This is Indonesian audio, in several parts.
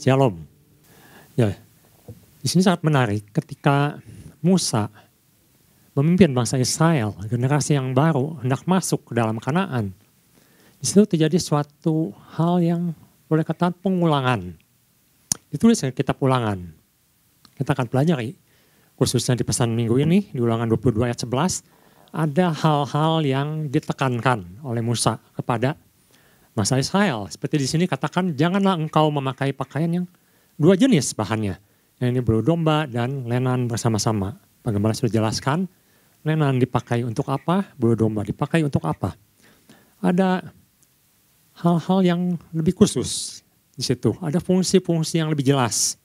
Shalom. Ya, di sini sangat menarik ketika Musa memimpin bangsa Israel, generasi yang baru hendak masuk ke dalam Kanaan. Di situ terjadi suatu hal yang boleh katakan pengulangan. Ditulis di kitab Ulangan. Kita akan pelajari, khususnya di pesan minggu ini, di Ulangan 22 ayat 11, ada hal-hal yang ditekankan oleh Musa kepada bangsa Israel. Seperti di sini katakan, janganlah engkau memakai pakaian yang dua jenis bahannya. Yang ini bulu domba dan lenan bersama-sama. Bagaimana sudah jelaskan, lenan dipakai untuk apa, bulu domba dipakai untuk apa. Ada hal-hal yang lebih khusus di situ. Ada fungsi-fungsi yang lebih jelas.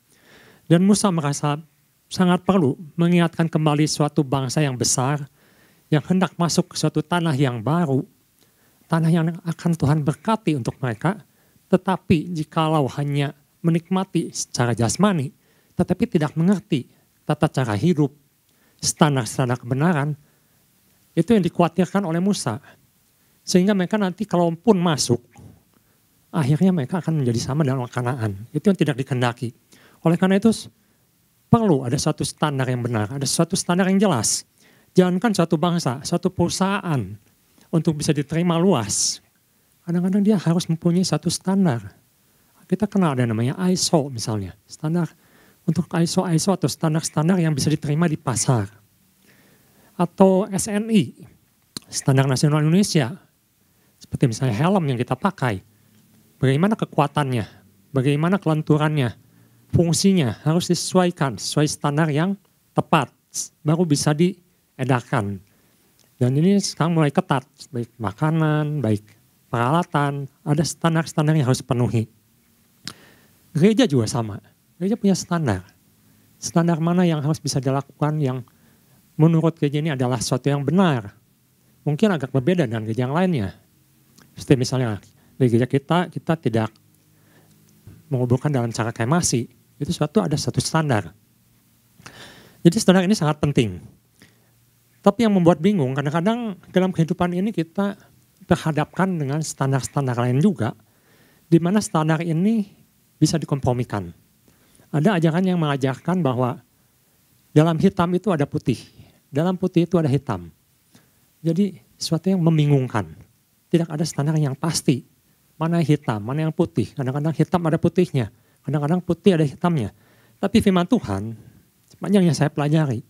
Dan Musa merasa sangat perlu mengingatkan kembali suatu bangsa yang besar yang hendak masuk ke suatu tanah yang baru. Tanah yang akan Tuhan berkati untuk mereka. Tetapi jikalau hanya menikmati secara jasmani, tetapi tidak mengerti tata cara hidup, standar-standar kebenaran, itu yang dikhawatirkan oleh Musa. Sehingga mereka nanti kalaupun masuk, akhirnya mereka akan menjadi sama dalam Kanaan. Itu yang tidak dikehendaki. Oleh karena itu perlu ada suatu standar yang benar, ada suatu standar yang jelas. Jangankan suatu bangsa, suatu perusahaan untuk bisa diterima luas. Kadang-kadang dia harus mempunyai satu standar. Kita kenal ada namanya ISO misalnya. Standar untuk ISO atau standar-standar yang bisa diterima di pasar. Atau SNI, Standar Nasional Indonesia. Seperti misalnya helm yang kita pakai. Bagaimana kekuatannya, bagaimana kelenturannya, fungsinya harus disesuaikan sesuai standar yang tepat. Baru bisa diedarkan. Dan ini sekarang mulai ketat, baik makanan, baik peralatan, ada standar-standar yang harus dipenuhi. Gereja juga sama, gereja punya standar. Standar mana yang harus bisa dilakukan yang menurut gereja ini adalah sesuatu yang benar. Mungkin agak berbeda dengan gereja yang lainnya. Seperti misalnya di gereja kita tidak menguburkan dalam cara kremasi. Itu ada satu standar. Jadi standar ini sangat penting. Tapi yang membuat bingung, kadang-kadang dalam kehidupan ini kita terhadapkan dengan standar-standar lain juga, di mana standar ini bisa dikompromikan. Ada ajaran yang mengajarkan bahwa dalam hitam itu ada putih, dalam putih itu ada hitam. Jadi sesuatu yang membingungkan. Tidak ada standar yang pasti, mana yang hitam, mana yang putih. Kadang-kadang hitam ada putihnya, kadang-kadang putih ada hitamnya. Tapi firman Tuhan, sepanjang yang saya pelajari,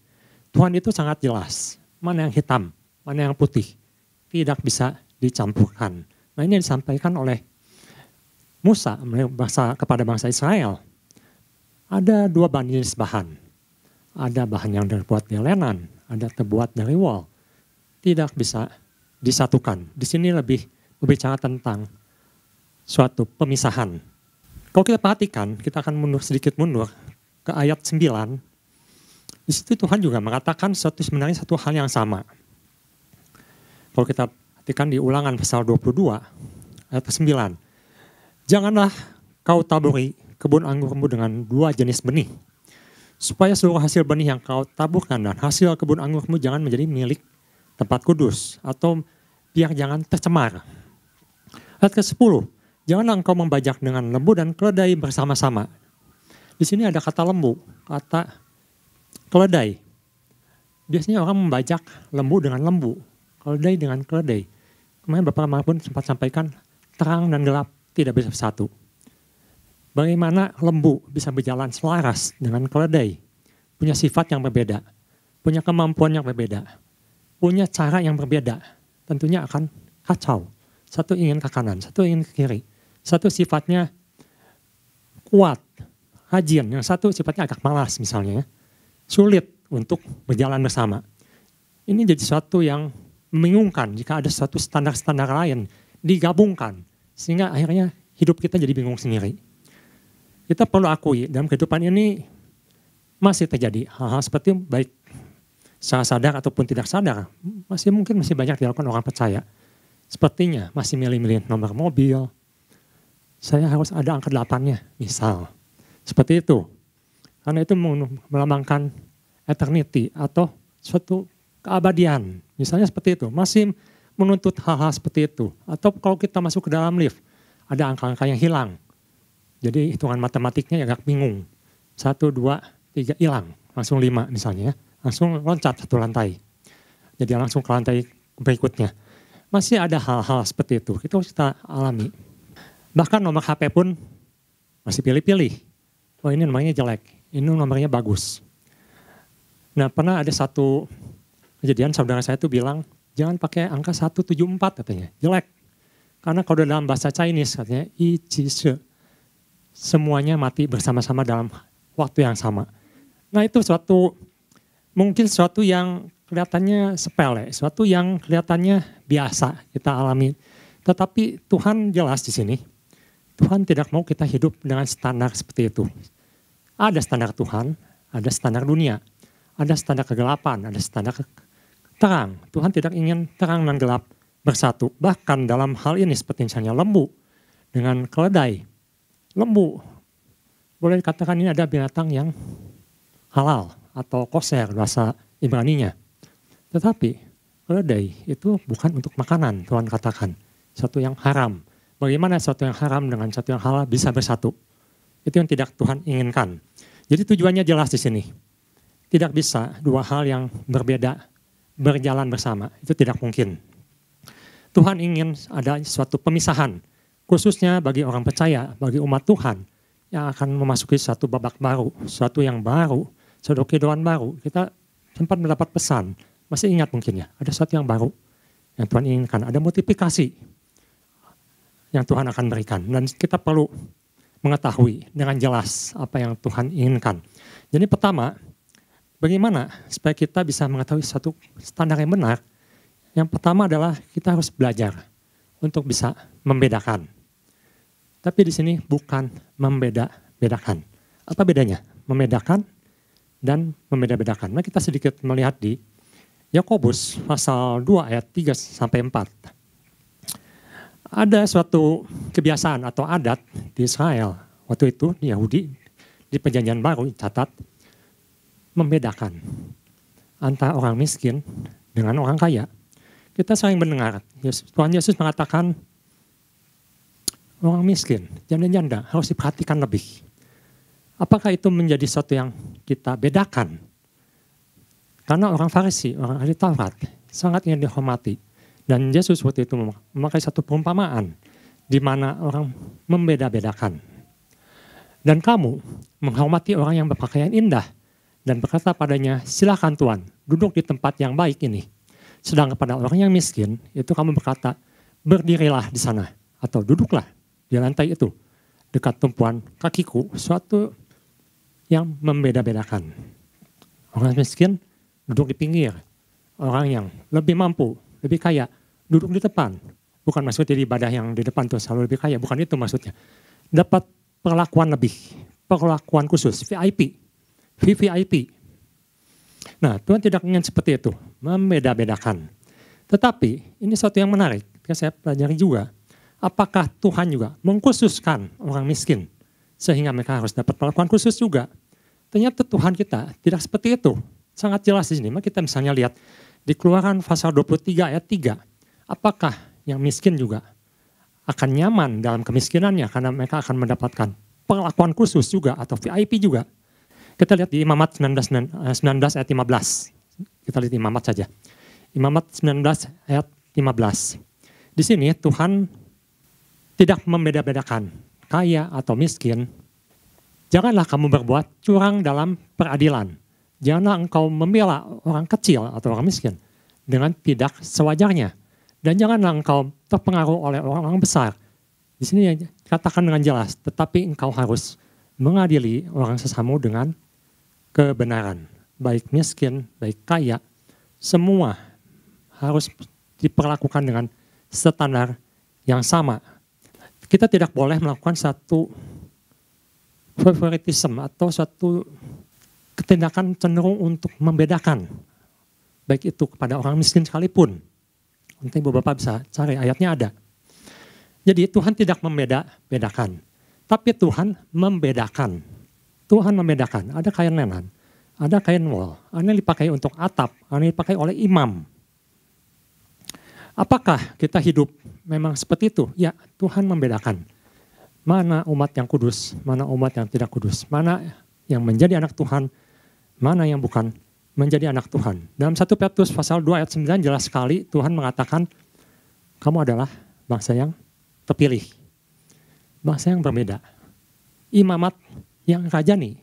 Tuhan itu sangat jelas. Mana yang hitam, mana yang putih. Tidak bisa dicampurkan. Nah ini yang disampaikan oleh Musa kepada bangsa Israel. Ada dua jenis bahan. Ada bahan yang terbuat dari lenan, ada terbuat dari wol. Tidak bisa disatukan. Di sini lebih berbicara tentang suatu pemisahan. Kalau kita perhatikan, kita akan sedikit mundur ke ayat 9. Di situ Tuhan juga mengatakan sebenarnya satu hal yang sama. Kalau kita perhatikan di Ulangan pasal 22 ayat 9. Janganlah kau taburi kebun anggurmu dengan dua jenis benih. Supaya seluruh hasil benih yang kau taburkan dan hasil kebun anggurmu jangan menjadi milik tempat kudus. Atau biar jangan tercemar. Ayat ke-10. Janganlah engkau membajak dengan lembu dan keledai bersama-sama. Di sini ada kata lembu, kata keledai. Biasanya orang membajak lembu dengan lembu, keledai dengan keledai. Kemarin Bapak Amar pun sempat sampaikan, terang dan gelap tidak bisa bersatu. Bagaimana lembu bisa berjalan selaras dengan keledai? Punya sifat yang berbeda, punya kemampuan yang berbeda, punya cara yang berbeda. Tentunya akan kacau. Satu ingin ke kanan, satu ingin ke kiri. Satu sifatnya kuat, rajin. Yang satu sifatnya agak malas misalnya. Sulit untuk berjalan bersama. Ini jadi sesuatu yang membingungkan jika ada suatu standar-standar lain digabungkan. Sehingga akhirnya hidup kita jadi bingung sendiri. Kita perlu akui dalam kehidupan ini masih terjadi hal-hal seperti baik secara sadar ataupun tidak sadar. Masih banyak dilakukan orang percaya. Sepertinya masih milih-milih nomor mobil. Saya harus ada angka 8-nya misal. Seperti itu. Karena itu melambangkan eternity atau suatu keabadian. Misalnya seperti itu. Masih menuntut hal-hal seperti itu. Atau kalau kita masuk ke dalam lift, ada angka-angka yang hilang. Jadi hitungan matematiknya agak bingung. 1, 2, 3 hilang, langsung 5 misalnya ya. Langsung loncat satu lantai. Jadi langsung ke lantai berikutnya. Masih ada hal-hal seperti itu, itu kita alami. Bahkan nomor HP pun masih pilih-pilih. Oh ini nomornya jelek, ini nomornya bagus. Nah pernah ada satu kejadian saudara saya itu bilang, jangan pakai angka 174 katanya, jelek. Karena kalau dalam bahasa Chinese katanya, I, Chi, Se, semuanya mati bersama-sama dalam waktu yang sama. Nah itu mungkin suatu yang kelihatannya sepele, suatu yang kelihatannya biasa kita alami. Tetapi Tuhan jelas di sini, Tuhan tidak mau kita hidup dengan standar seperti itu. Ada standar Tuhan, ada standar dunia, ada standar kegelapan, ada standar terang. Tuhan tidak ingin terang dan gelap bersatu. Bahkan dalam hal ini seperti misalnya lembu dengan keledai. Lembu, boleh dikatakan ini ada binatang yang halal atau koser bahasa Ibraninya. Tetapi keledai itu bukan untuk makanan, Tuhan katakan. Satu yang haram. Bagaimana satu yang haram dengan satu yang halal bisa bersatu? Itu yang tidak Tuhan inginkan. Jadi tujuannya jelas di sini. Tidak bisa dua hal yang berbeda berjalan bersama, itu tidak mungkin. Tuhan ingin ada suatu pemisahan, khususnya bagi orang percaya, bagi umat Tuhan, yang akan memasuki satu babak baru, suatu yang baru, suatu kehidupan baru. Kita sempat mendapat pesan, masih ingat mungkin ya, ada sesuatu yang baru yang Tuhan inginkan, ada multiplikasi yang Tuhan akan berikan. Dan kita perlu mengetahui dengan jelas apa yang Tuhan inginkan. Jadi pertama, bagaimana supaya kita bisa mengetahui satu standar yang benar? Yang pertama adalah kita harus belajar untuk bisa membedakan. Tapi di sini bukan membeda-bedakan. Apa bedanya? Membedakan dan membeda-bedakan. Nah kita sedikit melihat di Yakobus pasal 2 ayat 3 sampai 4. Ada suatu kebiasaan atau adat di Israel. Waktu itu di Yahudi, di perjanjian baru catat, membedakan antara orang miskin dengan orang kaya. Kita sering mendengar, Tuhan Yesus mengatakan orang miskin, janda-janda harus diperhatikan lebih. Apakah itu menjadi sesuatu yang kita bedakan? Karena orang Farisi, orang ahli Taurat sangat ingin dihormati. Dan Yesus waktu itu memakai satu perumpamaan di mana orang membeda-bedakan. Dan kamu menghormati orang yang berpakaian indah dan berkata padanya, silakan Tuhan, duduk di tempat yang baik ini. Sedang kepada orang yang miskin, itu kamu berkata, berdirilah di sana atau duduklah di lantai itu dekat tumpuan kakiku, suatu yang membeda-bedakan. Orang miskin duduk di pinggir, orang yang lebih mampu, lebih kaya, duduk di depan. Bukan maksudnya di ibadah yang di depan tuh selalu lebih kaya, bukan itu maksudnya. Dapat perlakuan lebih, perlakuan khusus, VIP, VVIP. Nah Tuhan tidak ingin seperti itu, membeda-bedakan. Tetapi ini sesuatu yang menarik, saya pelajari juga. Apakah Tuhan juga mengkhususkan orang miskin, sehingga mereka harus dapat perlakuan khusus juga? Ternyata Tuhan kita tidak seperti itu. Sangat jelas di sini, kita misalnya lihat, di Keluaran pasal 23 ayat 3, apakah yang miskin juga akan nyaman dalam kemiskinannya karena mereka akan mendapatkan perlakuan khusus juga atau VIP juga. Kita lihat di Imamat 19 ayat 15. Kita lihat Imamat saja. Imamat 19 ayat 15. Di sini Tuhan tidak membeda-bedakan kaya atau miskin. Janganlah kamu berbuat curang dalam peradilan. Janganlah engkau membela orang kecil atau orang miskin dengan tidak sewajarnya. Dan janganlah engkau terpengaruh oleh orang-orang besar. Di sini katakan dengan jelas, tetapi engkau harus mengadili orang sesamu dengan kebenaran. Baik miskin, baik kaya, semua harus diperlakukan dengan standar yang sama. Kita tidak boleh melakukan satu favoritism atau satu ketindakan cenderung untuk membedakan. Baik itu kepada orang miskin sekalipun. Nanti Bapak bisa cari, ayatnya ada. Jadi Tuhan tidak membeda-bedakan. Tapi Tuhan membedakan. Tuhan membedakan. Ada kain lenan, ada kain wol. Ada yang dipakai untuk atap, ada yang dipakai oleh imam. Apakah kita hidup memang seperti itu? Ya, Tuhan membedakan. Mana umat yang kudus, mana umat yang tidak kudus. Mana yang menjadi anak Tuhan, mana yang bukan menjadi anak Tuhan. Dalam 1 Petrus pasal 2 ayat 9 jelas sekali Tuhan mengatakan, kamu adalah bangsa yang terpilih. Bangsa yang berbeda. Imamat yang rajani.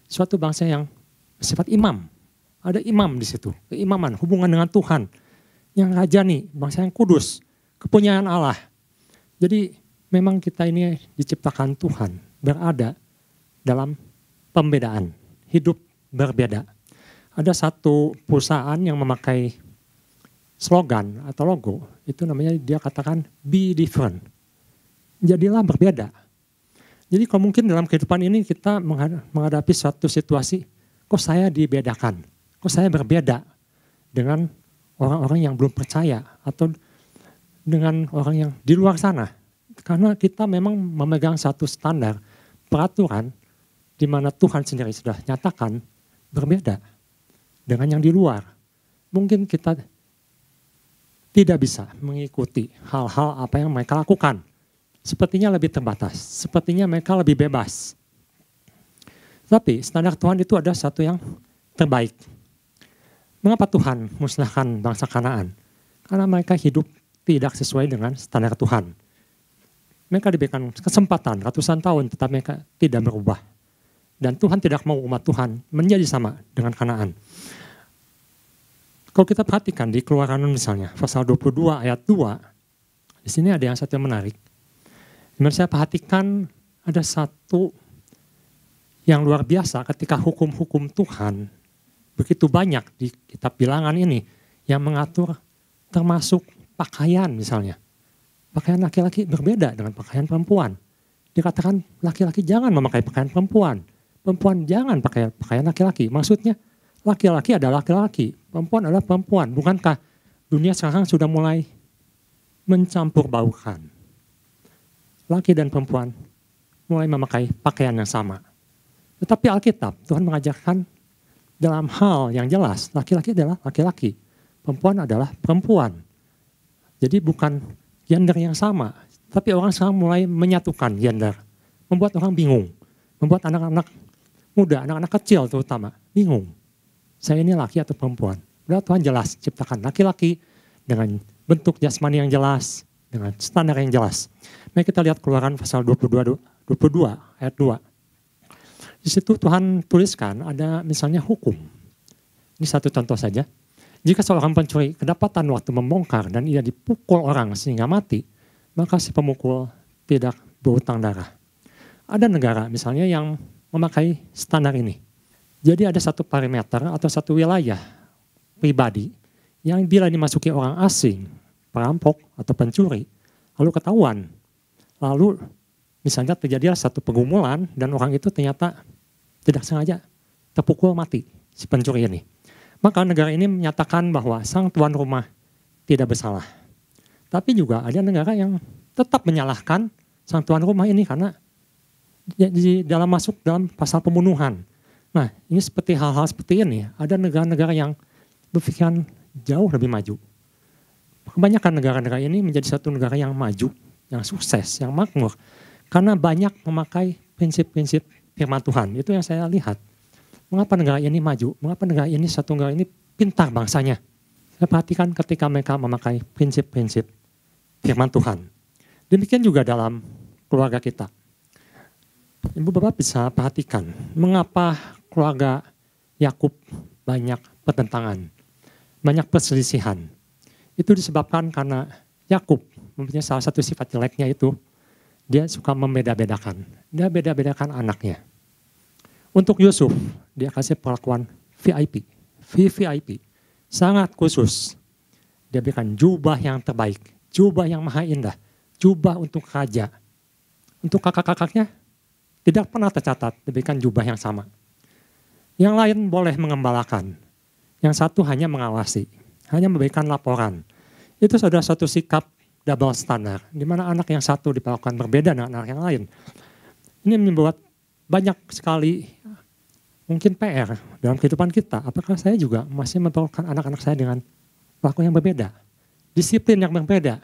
Suatu bangsa yang bersifat imam. Ada imam di situ. Keimaman, hubungan dengan Tuhan. Yang rajani, bangsa yang kudus. Kepunyaan Allah. Jadi memang kita ini diciptakan Tuhan. Berada dalam pembedaan. Hidup berbeda. Ada satu perusahaan yang memakai slogan atau logo. Itu namanya dia katakan be different. Jadilah berbeda. Jadi kalau mungkin dalam kehidupan ini kita menghadapi suatu situasi, kok saya dibedakan, kok saya berbeda dengan orang-orang yang belum percaya atau dengan orang yang di luar sana. Karena kita memang memegang satu standar peraturan di mana Tuhan sendiri sudah nyatakan berbeda dengan yang di luar. Mungkin kita tidak bisa mengikuti hal-hal apa yang mereka lakukan. Sepertinya lebih terbatas, sepertinya mereka lebih bebas. Tapi standar Tuhan itu ada satu yang terbaik. Mengapa Tuhan musnahkan bangsa Kanaan? Karena mereka hidup tidak sesuai dengan standar Tuhan. Mereka diberikan kesempatan ratusan tahun, tetapi mereka tidak berubah. Dan Tuhan tidak mau umat Tuhan menjadi sama dengan Kanaan. Kalau kita perhatikan di Keluaran misalnya, pasal 22 ayat 2, di sini ada yang satu yang menarik. Dimana saya perhatikan ada satu yang luar biasa ketika hukum-hukum Tuhan begitu banyak di kitab Bilangan ini yang mengatur termasuk pakaian misalnya. Pakaian laki-laki berbeda dengan pakaian perempuan. Dikatakan laki-laki jangan memakai pakaian perempuan. Perempuan jangan pakai pakaian laki-laki. Maksudnya laki-laki adalah laki-laki, perempuan adalah perempuan. Bukankah dunia sekarang sudah mulai mencampur baukan? Laki dan perempuan mulai memakai pakaian yang sama. Tetapi Alkitab, Tuhan mengajarkan dalam hal yang jelas, laki-laki adalah laki-laki, perempuan adalah perempuan. Jadi bukan gender yang sama, tapi orang sekarang mulai menyatukan gender. Membuat orang bingung, membuat anak-anak muda, anak-anak kecil terutama, bingung. Saya ini laki atau perempuan? Padahal Tuhan jelas ciptakan laki-laki dengan bentuk jasmani yang jelas, dengan standar yang jelas. Mari kita lihat Keluaran pasal 22 ayat 2. Di situ Tuhan tuliskan ada misalnya hukum. Ini satu contoh saja. Jika seorang pencuri kedapatan waktu membongkar dan ia dipukul orang sehingga mati, maka si pemukul tidak berhutang darah. Ada negara misalnya yang memakai standar ini. Jadi ada satu perimeter atau satu wilayah pribadi yang bila dimasuki orang asing, perampok atau pencuri, lalu ketahuan. Lalu misalnya terjadi satu pergumulan dan orang itu ternyata tidak sengaja terpukul mati si pencuri ini. Maka negara ini menyatakan bahwa sang tuan rumah tidak bersalah. Tapi juga ada negara yang tetap menyalahkan sang tuan rumah ini karena masuk dalam pasal pembunuhan. Nah, ini seperti hal-hal seperti ini, ada negara-negara yang berpikiran jauh lebih maju. Kebanyakan negara-negara ini menjadi satu negara yang maju, yang sukses, yang makmur. Karena banyak memakai prinsip-prinsip firman Tuhan. Itu yang saya lihat. Mengapa negara ini maju? Mengapa negara ini, satu negara ini pintar bangsanya? Saya perhatikan ketika mereka memakai prinsip-prinsip firman Tuhan. Demikian juga dalam keluarga kita. Ibu Bapak bisa perhatikan mengapa keluarga Yakub banyak pertentangan, banyak perselisihan. Itu disebabkan karena Yakub mempunyai salah satu sifat jeleknya itu dia suka membeda-bedakan. Dia beda-bedakan anaknya. Untuk Yusuf dia kasih perlakuan VIP, VVIP, sangat khusus. Dia berikan jubah yang terbaik, jubah yang maha indah, jubah untuk raja. Untuk kakak-kakaknya tidak pernah tercatat diberikan jubah yang sama. Yang lain boleh mengembalakan. Yang satu hanya mengawasi. Hanya memberikan laporan. Itu sudah satu sikap double standar. Di mana anak yang satu diperlakukan berbeda dengan anak yang lain. Ini membuat banyak sekali mungkin PR dalam kehidupan kita. Apakah saya juga masih memperlakukan anak-anak saya dengan perlakuan yang berbeda. Disiplin yang berbeda.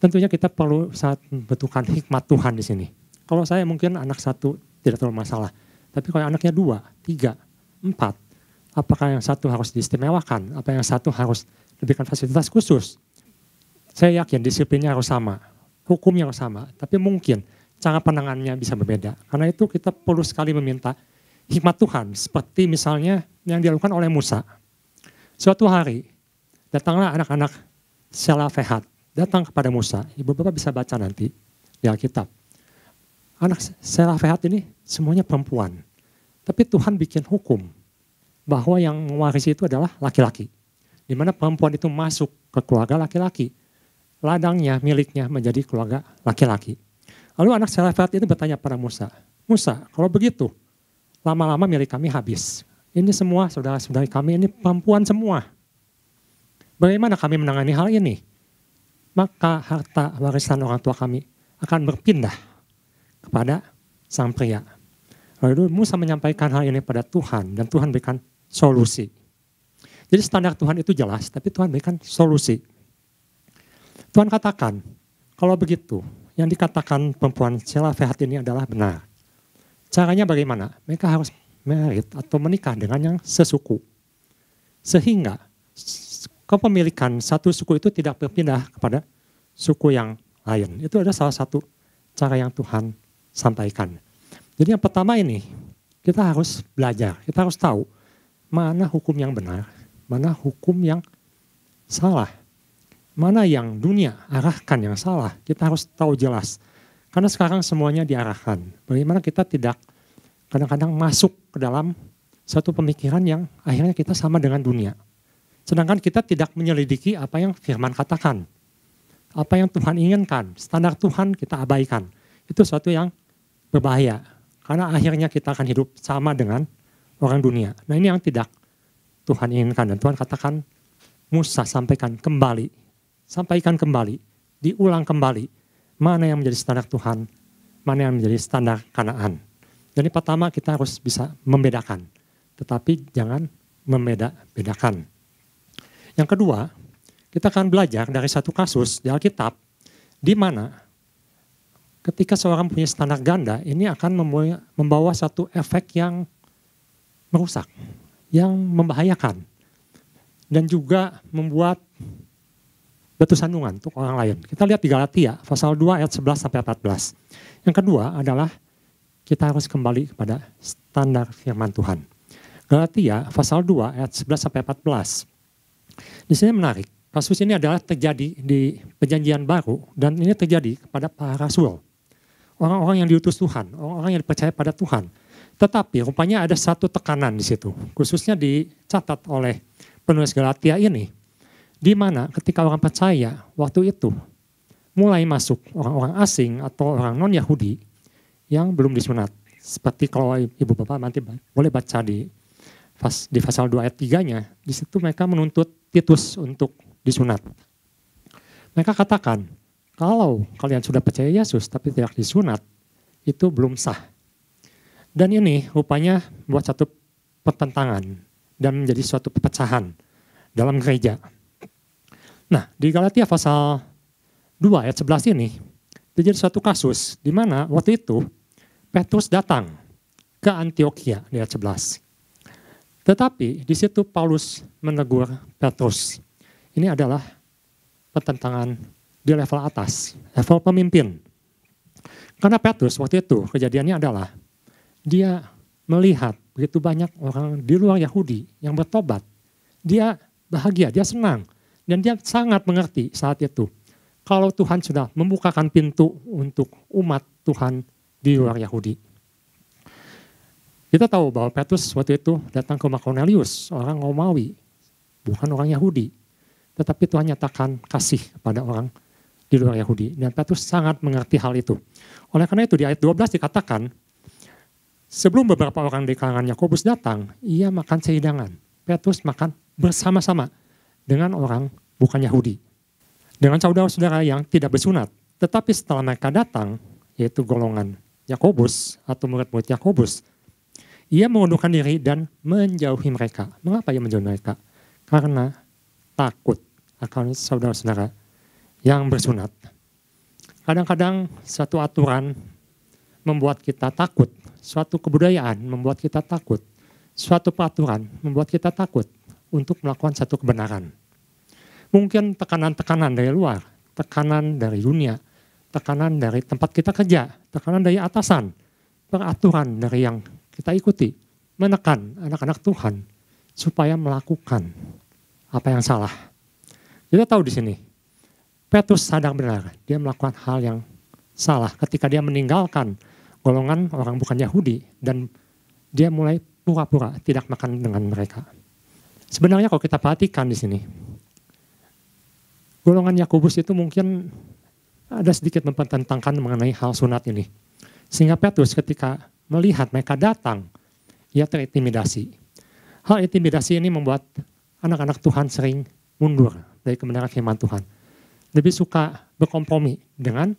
tentunya kita perlu sangat membutuhkan hikmat Tuhan di sini. Kalau saya mungkin anak satu tidak terlalu masalah. Tapi kalau anaknya 2, 3, 4, apakah yang satu harus diistimewakan? Apa yang satu harus diberikan fasilitas khusus? Saya yakin disiplinnya harus sama, hukumnya harus sama. Tapi mungkin cara penanganannya bisa berbeda. Karena itu kita perlu sekali meminta hikmat Tuhan. Seperti misalnya yang dilakukan oleh Musa. Suatu hari datanglah anak-anak Selafehat datang kepada Musa. Ibu bapak bisa baca nanti di Alkitab. Anak Selafehat ini semuanya perempuan. Tapi Tuhan bikin hukum bahwa yang mewarisi itu adalah laki-laki. Di mana perempuan itu masuk ke keluarga laki-laki. Ladangnya, miliknya menjadi keluarga laki-laki. Lalu anak Selafehat itu bertanya pada Musa. Musa, kalau begitu, lama-lama milik kami habis. Ini semua saudara-saudari kami ini perempuan semua. Bagaimana kami menangani hal ini? Maka harta warisan orang tua kami akan berpindah kepada sang pria. Lalu Musa menyampaikan hal ini pada Tuhan dan Tuhan berikan solusi. Jadi standar Tuhan itu jelas, tapi Tuhan berikan solusi. Tuhan katakan, kalau begitu, yang dikatakan perempuan Selafehat ini adalah benar. Caranya bagaimana? Mereka harus merit atau menikah dengan yang sesuku. Sehingga kepemilikan satu suku itu tidak berpindah kepada suku yang lain. Itu adalah salah satu cara yang Tuhan sampaikan. Jadi yang pertama ini, kita harus belajar, kita harus tahu mana hukum yang benar, mana hukum yang salah, mana yang dunia arahkan yang salah. Kita harus tahu jelas. Karena sekarang semuanya diarahkan. Bagaimana kita tidak kadang-kadang masuk ke dalam satu pemikiran yang akhirnya kita sama dengan dunia. Sedangkan kita tidak menyelidiki apa yang firman katakan. Apa yang Tuhan inginkan, standar Tuhan kita abaikan. Itu sesuatu yang berbahaya. Karena akhirnya kita akan hidup sama dengan orang dunia. Nah ini yang tidak Tuhan inginkan. Dan Tuhan katakan, Musa sampaikan kembali. Sampaikan kembali. Diulang kembali. Mana yang menjadi standar Tuhan. Mana yang menjadi standar Kanaan. Jadi pertama kita harus bisa membedakan. Tetapi jangan membeda-bedakan. Yang kedua, kita akan belajar dari satu kasus di Alkitab. Di mana ketika seorang punya standar ganda, ini akan membawa satu efek yang merusak, yang membahayakan. Dan juga membuat batu sandungan untuk orang lain. Kita lihat di Galatia, pasal 2 ayat 11-14. Yang kedua adalah kita harus kembali kepada standar firman Tuhan. Galatia, pasal 2 ayat 11-14. Di sini menarik, kasus ini adalah terjadi di perjanjian baru dan ini terjadi kepada para rasul. Orang-orang yang diutus Tuhan, orang-orang yang dipercaya pada Tuhan. Tetapi rupanya ada satu tekanan di situ, khususnya dicatat oleh penulis Galatia ini, di mana ketika orang percaya waktu itu mulai masuk orang-orang asing atau orang non-Yahudi yang belum disunat. Seperti kalau ibu bapak nanti boleh baca di pasal 2 ayat 3-nya, di situ mereka menuntut Titus untuk disunat. Mereka katakan, kalau kalian sudah percaya Yesus tapi tidak disunat, itu belum sah. Dan ini rupanya buat satu pertentangan dan menjadi suatu perpecahan dalam gereja. Nah, di Galatia pasal 2 ayat 11 ini, terjadi suatu kasus di mana waktu itu Petrus datang ke Antiokhia di ayat 11. Tetapi di situ Paulus menegur Petrus. Ini adalah pertentangan di level atas, level pemimpin. Karena Petrus waktu itu kejadiannya adalah dia melihat begitu banyak orang di luar Yahudi yang bertobat. Dia bahagia, dia senang. Dan dia sangat mengerti saat itu. Kalau Tuhan sudah membukakan pintu untuk umat Tuhan di luar Yahudi. Kita tahu bahwa Petrus waktu itu datang ke rumah Cornelius, orang Romawi, bukan orang Yahudi. Tetapi Tuhan nyatakan kasih kepada orang di luar Yahudi. Dan Petrus sangat mengerti hal itu. Oleh karena itu di ayat 12 dikatakan, sebelum beberapa orang di kalangan Yakobus datang, ia makan sehidangan. Petrus makan bersama-sama dengan orang bukan Yahudi. Dengan saudara-saudara yang tidak bersunat. Tetapi setelah mereka datang, yaitu golongan Yakobus atau murid-murid Yakobus, ia mengundurkan diri dan menjauhi mereka. Mengapa ia menjauhi mereka? Karena takut akan saudara-saudara yang bersunat. Kadang-kadang suatu aturan membuat kita takut, suatu kebudayaan membuat kita takut, suatu peraturan membuat kita takut untuk melakukan satu kebenaran. Mungkin tekanan-tekanan dari luar, tekanan dari dunia, tekanan dari tempat kita kerja, tekanan dari atasan, peraturan dari yang kita ikuti, menekan anak-anak Tuhan supaya melakukan apa yang salah. Kita tahu di sini, Petrus sadar benar, dia melakukan hal yang salah ketika dia meninggalkan golongan orang bukan Yahudi dan dia mulai pura-pura tidak makan dengan mereka. Sebenarnya kalau kita perhatikan di sini, golongan Yakobus itu mungkin ada sedikit mempertentangkan mengenai hal sunat ini. Sehingga Petrus ketika melihat mereka datang, ia terintimidasi. Hal intimidasi ini membuat anak-anak Tuhan sering mundur dari kebenaran firman Tuhan. Lebih suka berkompromi dengan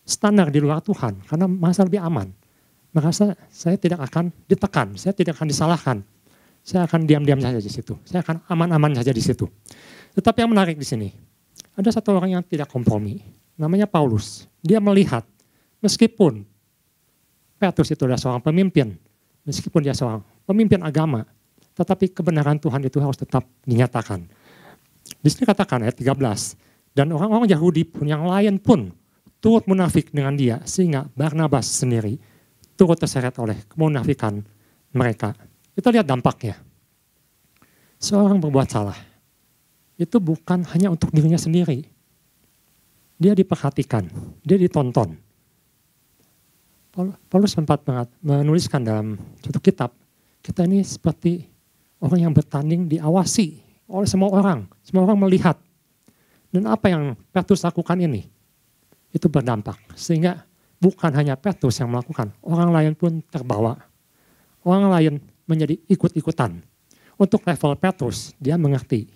standar di luar Tuhan karena merasa lebih aman. Merasa saya tidak akan ditekan, saya tidak akan disalahkan. Saya akan diam-diam saja di situ. Saya akan aman-aman saja di situ. Tetapi yang menarik di sini, ada satu orang yang tidak kompromi. Namanya Paulus. Dia melihat meskipun Petrus itu adalah seorang pemimpin, meskipun dia seorang pemimpin agama, tetapi kebenaran Tuhan itu harus tetap dinyatakan. Di sini katakan ayat 13, dan orang-orang Yahudi pun yang lain pun turut munafik dengan dia, sehingga Barnabas sendiri turut terseret oleh kemunafikan mereka. Kita lihat dampaknya. Seorang berbuat salah, itu bukan hanya untuk dirinya sendiri. Dia diperhatikan, dia ditonton. Paulus sempat menuliskan dalam suatu kitab, kita ini seperti orang yang bertanding diawasi oleh semua orang melihat. Dan apa yang Petrus lakukan ini, itu berdampak. Sehingga bukan hanya Petrus yang melakukan, orang lain pun terbawa. Orang lain menjadi ikut-ikutan. Untuk level Petrus, dia mengerti.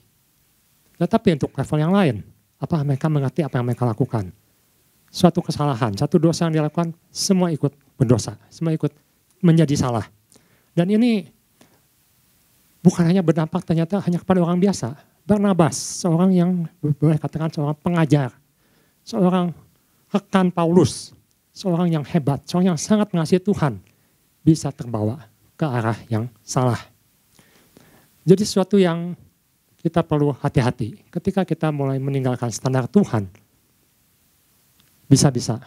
Tetapi untuk level yang lain, apa mereka mengerti apa yang mereka lakukan. Suatu kesalahan, satu dosa yang dilakukan, semua ikut berdosa. Semua ikut menjadi salah. Dan ini bukan hanya berdampak ternyata hanya kepada orang biasa. Barnabas, seorang yang boleh katakan seorang pengajar, seorang rekan Paulus, seorang yang hebat, seorang yang sangat mengasihi Tuhan, bisa terbawa ke arah yang salah. Jadi sesuatu yang kita perlu hati-hati ketika kita mulai meninggalkan standar Tuhan, bisa-bisa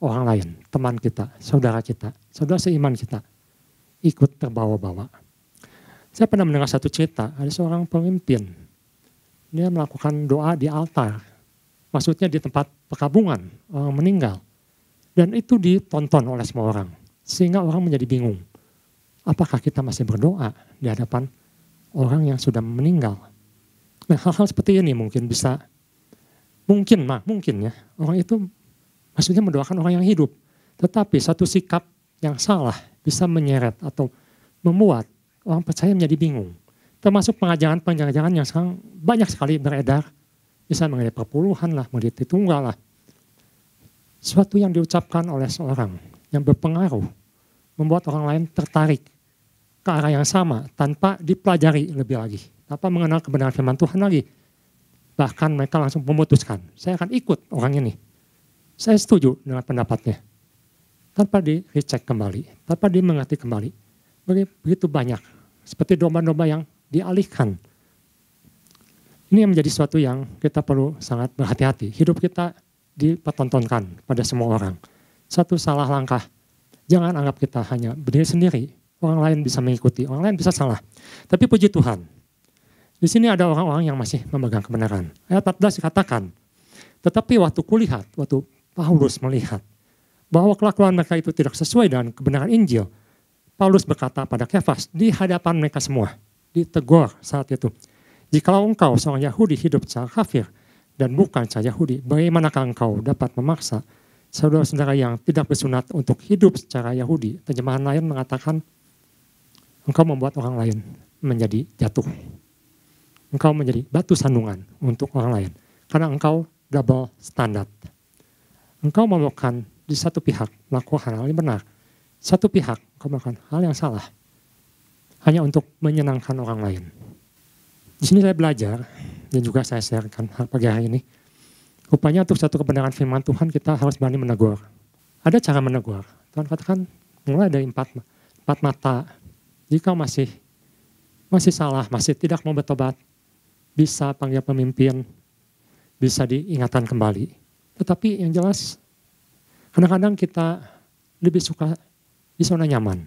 orang lain, teman kita, saudara seiman kita, ikut terbawa-bawa. Saya pernah mendengar satu cerita, ada seorang pemimpin, dia melakukan doa di altar, maksudnya di tempat perkabungan, orang meninggal. Dan itu ditonton oleh semua orang, sehingga orang menjadi bingung. Apakah kita masih berdoa di hadapan orang yang sudah meninggal? Nah, hal-hal seperti ini mungkin ya, orang itu maksudnya mendoakan orang yang hidup. Tetapi satu sikap yang salah bisa menyeret atau membuat orang percaya menjadi bingung. Termasuk pengajaran-pengajaran yang sekarang banyak sekali beredar. Bisa mengenai perpuluhan lah, mengenai tunggal lah. Sesuatu yang diucapkan oleh seorang yang berpengaruh membuat orang lain tertarik ke arah yang sama tanpa dipelajari lebih lagi. Tanpa mengenal kebenaran firman Tuhan lagi. Bahkan mereka langsung memutuskan, saya akan ikut orang ini. Saya setuju dengan pendapatnya. Tanpa di-recheck kembali, tanpa dimengerti kembali. Begitu banyak, seperti domba-domba yang dialihkan. Ini menjadi sesuatu yang kita perlu sangat berhati-hati. Hidup kita dipertontonkan pada semua orang. Satu salah langkah, jangan anggap kita hanya berdiri sendiri. Orang lain bisa mengikuti, orang lain bisa salah. Tapi puji Tuhan, di sini ada orang-orang yang masih memegang kebenaran. Ayat 14 dikatakan, tetapi waktu Paulus melihat bahwa kelakuan mereka itu tidak sesuai dengan kebenaran Injil, Paulus berkata pada Kefas di hadapan mereka semua, ditegur saat itu, jikalau engkau seorang Yahudi hidup secara kafir dan bukan secara Yahudi, bagaimanakah engkau dapat memaksa saudara-saudara yang tidak bersunat untuk hidup secara Yahudi? Terjemahan lain mengatakan, engkau membuat orang lain menjadi jatuh. Engkau menjadi batu sandungan untuk orang lain. Karena engkau double standard. Engkau melakukan di satu pihak melakukan hal yang benar. Satu pihak engkau melakukan hal yang salah. Hanya untuk menyenangkan orang lain. Di sini saya belajar, dan juga saya sharekan pagi hari ini. Rupanya untuk satu kebenaran firman Tuhan kita harus berani menegur. Ada cara menegur. Tuhan katakan mulai dari empat mata. Jika masih salah, masih tidak mau bertobat, bisa panggil pemimpin, bisa diingatkan kembali. Tetapi yang jelas, kadang-kadang kita lebih suka di zona nyaman.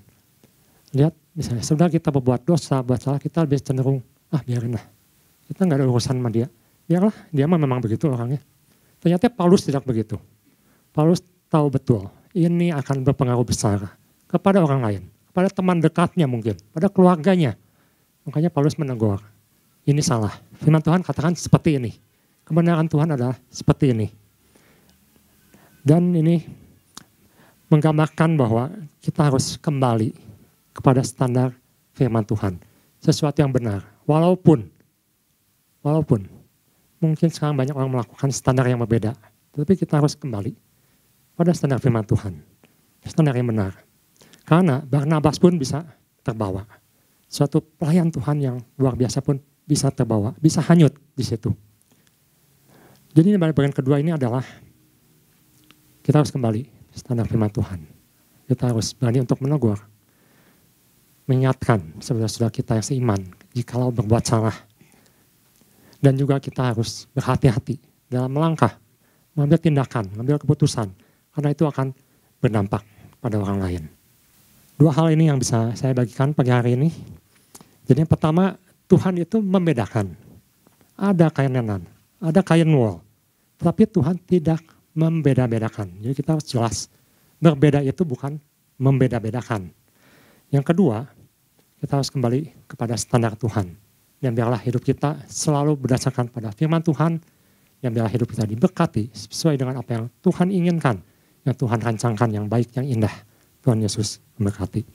Lihat misalnya, saudara kita berbuat dosa, buat salah, kita lebih cenderung, biarin lah. Kita nggak ada urusan sama dia. Biarlah, dia memang begitu orangnya. Ternyata Paulus tidak begitu. Paulus tahu betul, ini akan berpengaruh besar kepada orang lain, kepada teman dekatnya mungkin, pada keluarganya. Makanya Paulus menegur, ini salah. Firman Tuhan katakan seperti ini. Kebenaran Tuhan adalah seperti ini. Dan ini menggambarkan bahwa kita harus kembali kepada standar firman Tuhan. Sesuatu yang benar. Walaupun mungkin sekarang banyak orang melakukan standar yang berbeda. Tetapi kita harus kembali pada standar firman Tuhan. Standar yang benar. Karena Barnabas pun bisa terbawa. Suatu pelayan Tuhan yang luar biasa pun bisa terbawa. Bisa hanyut di situ. Jadi bagian kedua ini adalah kita harus kembali standar firman Tuhan. Kita harus berani untuk menegur. Mengingatkan saudara-saudara kita yang seiman. Jikalau berbuat salah. Dan juga kita harus berhati-hati dalam melangkah, mengambil tindakan, mengambil keputusan. Karena itu akan berdampak pada orang lain. Dua hal ini yang bisa saya bagikan pagi hari ini. Jadi yang pertama, Tuhan itu membedakan. Ada kain lenan, ada kain wool. Tapi Tuhan tidak membeda-bedakan. Jadi kita harus jelas, berbeda itu bukan membeda-bedakan. Yang kedua, kita harus kembali kepada standar Tuhan. Dan biarlah hidup kita selalu berdasarkan pada firman Tuhan. Yang biarlah hidup kita diberkati sesuai dengan apa yang Tuhan inginkan. Yang Tuhan rancangkan yang baik, yang indah. Tuhan Yesus memberkati.